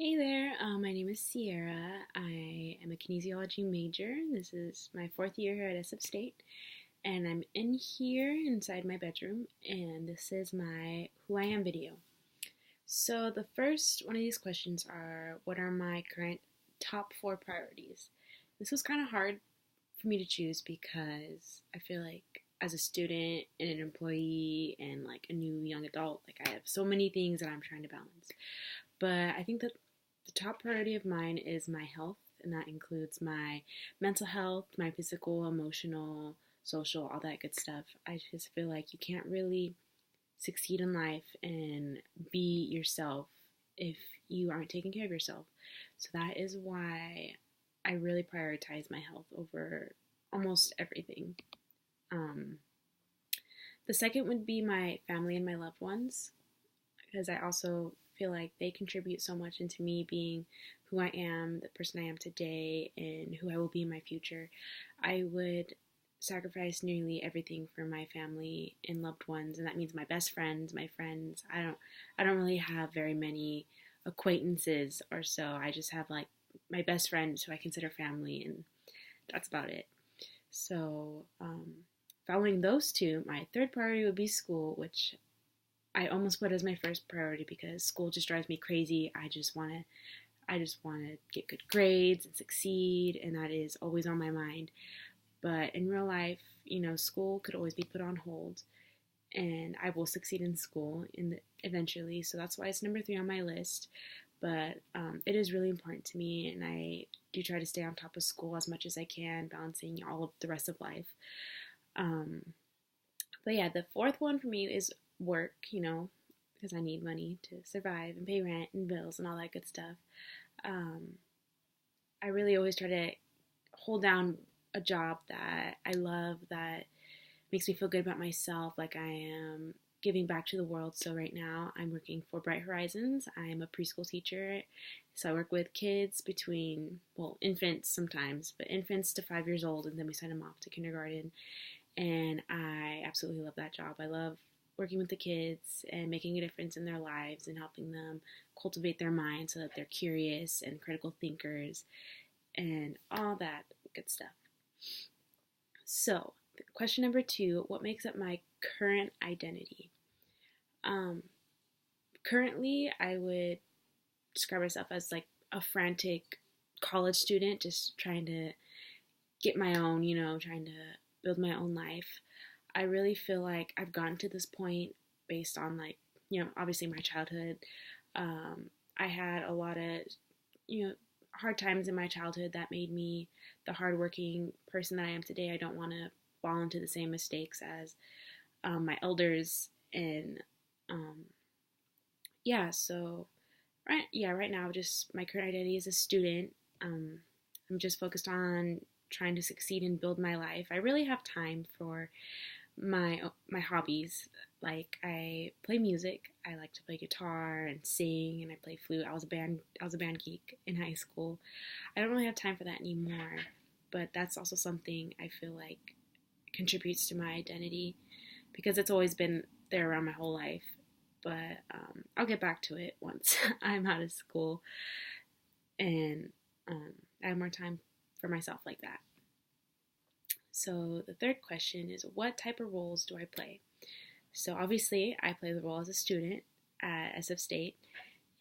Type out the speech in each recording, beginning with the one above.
Hey there, my name is Sierra. I am a kinesiology major. This is my fourth year here at SF State, and I'm in here inside my bedroom, and this is my Who I Am video. So, the first one of these questions are what are my current top four priorities? This was kind of hard for me to choose because I feel like as a student and an employee and like a new young adult, like I have so many things that I'm trying to balance. But I think that the top priority of mine is my health, and that includes my mental health, my physical, emotional, social, all that good stuff. I just feel like you can't really succeed in life and be yourself if you aren't taking care of yourself. So that is why I really prioritize my health over almost everything. Um, the second would be my family and my loved ones, because I also feel like they contribute so much into me being who I am, the person I am today, and who I will be in my future. I would sacrifice nearly everything for my family and loved ones, and that means my best friends, my friends. I don't really have very many acquaintances or so. I just have like my best friends who I consider family, and that's about it. So, following those two, my third priority would be school, which I almost put as my first priority because school just drives me crazy. I just want to get good grades and succeed, and that is always on my mind. But in real life, school could always be put on hold, and I will succeed in school eventually. So that's why it's number three on my list. But it is really important to me, and I do try to stay on top of school as much as I can, balancing all of the rest of life. Um, but yeah, the fourth one for me is work, because I need money to survive and pay rent and bills and all that good stuff. Um, I really always try to hold down a job that I love, that makes me feel good about myself, like I am giving back to the world. So right now I'm working for Bright Horizons. I'm a preschool teacher. So I work with kids between, well, infants sometimes, but infants to 5 years old, and then we send them off to kindergarten. And I absolutely love that job. I love working with the kids and making a difference in their lives and helping them cultivate their minds so that they're curious and critical thinkers and all that good stuff. So, question number two, what makes up my current identity? Um, Currently, I would describe myself as like a frantic college student, just trying to get my own, trying to build my own life. I really feel like I've gotten to this point based on like, obviously my childhood. I had a lot of, hard times in my childhood that made me the hardworking person that I am today. I don't want to fall into the same mistakes as my elders. And yeah, so right now, just my current identity is a student. I'm just focused on trying to succeed and build my life. I really have time for my hobbies. Like I play music. I like to play guitar and sing, and I play flute. I was a band geek in high school. I don't really have time for that anymore, but that's also something I feel like contributes to my identity because it's always been there around my whole life. But I'll get back to it once I'm out of school and I have more time for myself like that. So the third question is, what type of roles do I play? So obviously, I play the role as a student at SF State,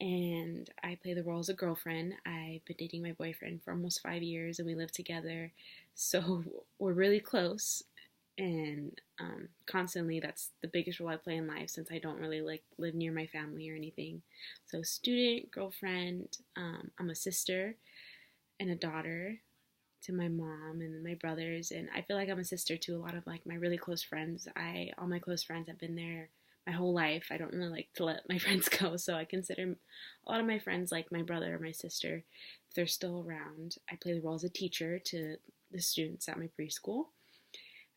and I play the role as a girlfriend. I've been dating my boyfriend for almost 5 years, and we live together, so we're really close. And constantly, that's the biggest role I play in life since I don't really like live near my family or anything. So student, girlfriend. I'm a sister and a daughter to my mom and my brothers, and I feel like I'm a sister to a lot of like my really close friends. All my close friends have been there my whole life. I don't really like to let my friends go, so I consider a lot of my friends like my brother or my sister if they're still around. I play the role as a teacher to the students at my preschool.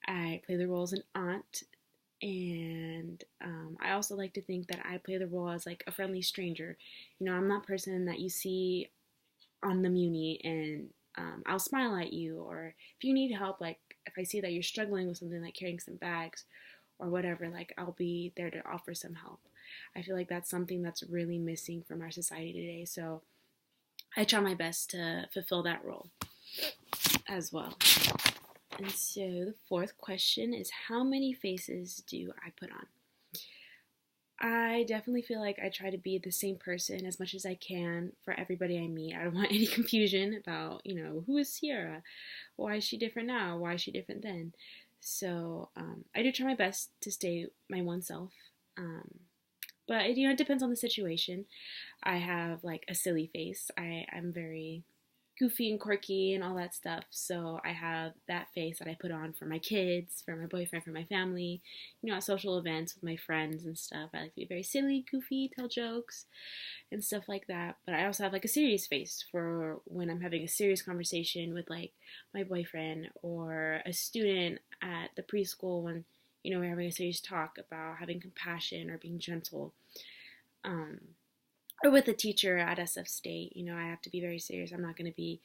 I play the role as an aunt, and I also like to think that I play the role as like a friendly stranger. I'm that person that you see on the Muni, and I'll smile at you, or if you need help, like if I see that you're struggling with something like carrying some bags or whatever, like I'll be there to offer some help. I feel like that's something that's really missing from our society today. So I try my best to fulfill that role as well. And so the fourth question is, how many faces do I put on? I definitely feel like I try to be the same person as much as I can for everybody I meet. I don't want any confusion about, who is Sierra? Why is she different now? Why is she different then? So I do try my best to stay my one self. But it depends on the situation. I have like a silly face. I'm very goofy and quirky and all that stuff. So I have that face that I put on for my kids, for my boyfriend, for my family, at social events with my friends and stuff. I like to be very silly, goofy, tell jokes and stuff like that. But I also have like a serious face for when I'm having a serious conversation with like my boyfriend or a student at the preschool when, we're having a serious talk about having compassion or being gentle. Or with a teacher at SF State, I have to be very serious. I'm not going to be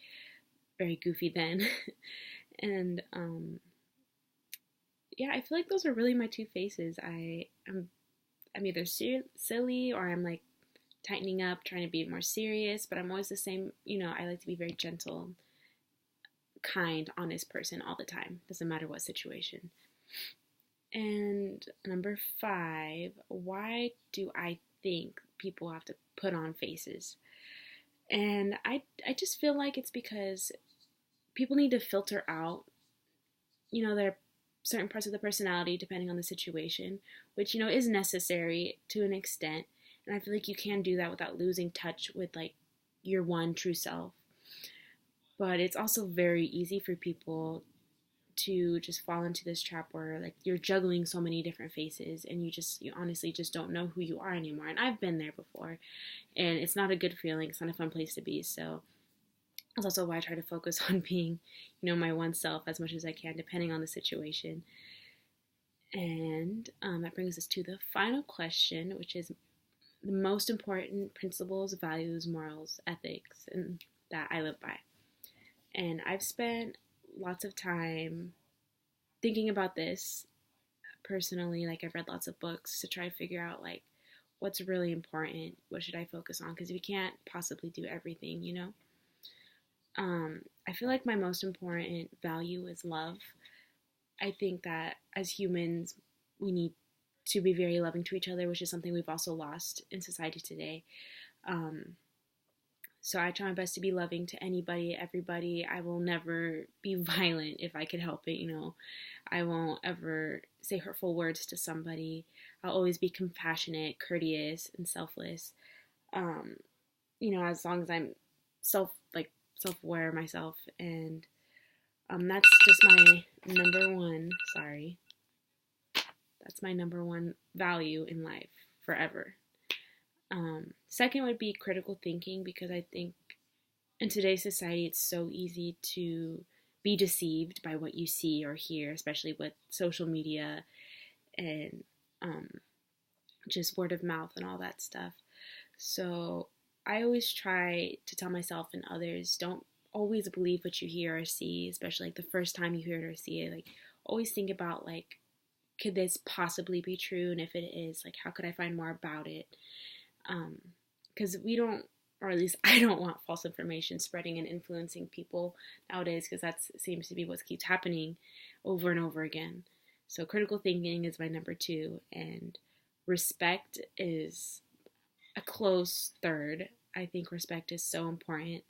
very goofy then. And yeah, I feel like those are really my two faces. I'm either silly or I'm like tightening up, trying to be more serious, but I'm always the same. I like to be very gentle, kind, honest person all the time. Doesn't matter what situation. And number 5, why do I think people have to put on faces? And I just feel like it's because people need to filter out, their certain parts of the personality depending on the situation, which, is necessary to an extent. And I feel like you can do that without losing touch with like your one true self. But it's also very easy for people to just fall into this trap where like you're juggling so many different faces and you honestly just don't know who you are anymore. And I've been there before, and it's not a good feeling. It's not a fun place to be. So that's also why I try to focus on being, my one self as much as I can, depending on the situation. And that brings us to the final question, which is the most important principles, values, morals, ethics, and that I live by. And I've spent lots of time thinking about this personally. Like, I've read lots of books to try to figure out like what's really important, what should I focus on, because we can't possibly do everything. I feel like my most important value is love. I think that as humans we need to be very loving to each other, which is something we've also lost in society today. So I try my best to be loving to anybody, everybody. I will never be violent if I could help it. I won't ever say hurtful words to somebody. I'll always be compassionate, courteous, and selfless. As long as I'm self-aware of myself. And that's just my number one. Sorry, that's my number one value in life forever. Second would be critical thinking, because I think in today's society it's so easy to be deceived by what you see or hear, especially with social media and just word of mouth and all that stuff. So I always try to tell myself and others, don't always believe what you hear or see, especially like the first time you hear it or see it. Like, always think about like, could this possibly be true? And if it is, like, how could I find more about it? Because we don't, or at least I don't want false information spreading and influencing people nowadays, because that seems to be what keeps happening over and over again. So critical thinking is my number 2, and respect is a close third. I think respect is so important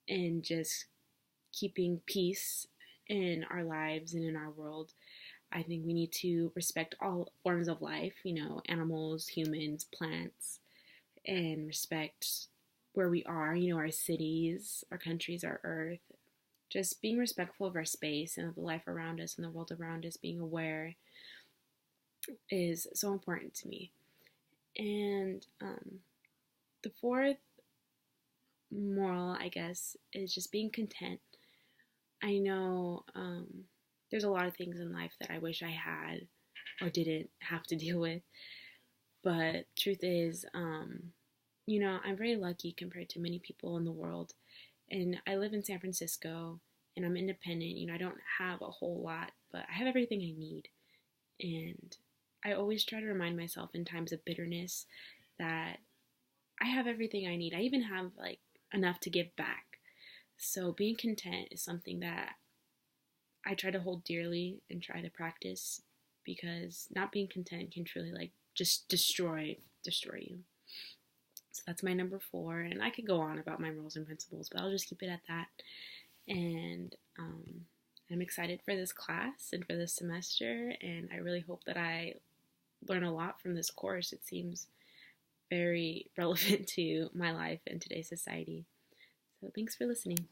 in just keeping peace in our lives and in our world. I think we need to respect all forms of life, animals, humans, plants, and respect where we are, our cities, our countries, our earth. Just being respectful of our space and of the life around us and the world around us, being aware is so important to me. And the fourth moral, I guess, is just being content. I know there's a lot of things in life that I wish I had or didn't have to deal with. But truth is, I'm very lucky compared to many people in the world. And I live in San Francisco and I'm independent. I don't have a whole lot, but I have everything I need. And I always try to remind myself in times of bitterness that I have everything I need. I even have like enough to give back. So being content is something that I try to hold dearly and try to practice, because not being content can truly like just destroy you. So that's my number 4, and I could go on about my roles and principles, but I'll just keep it at that. And I'm excited for this class and for this semester, and I really hope that I learn a lot from this course. It seems very relevant to my life and today's society. So thanks for listening.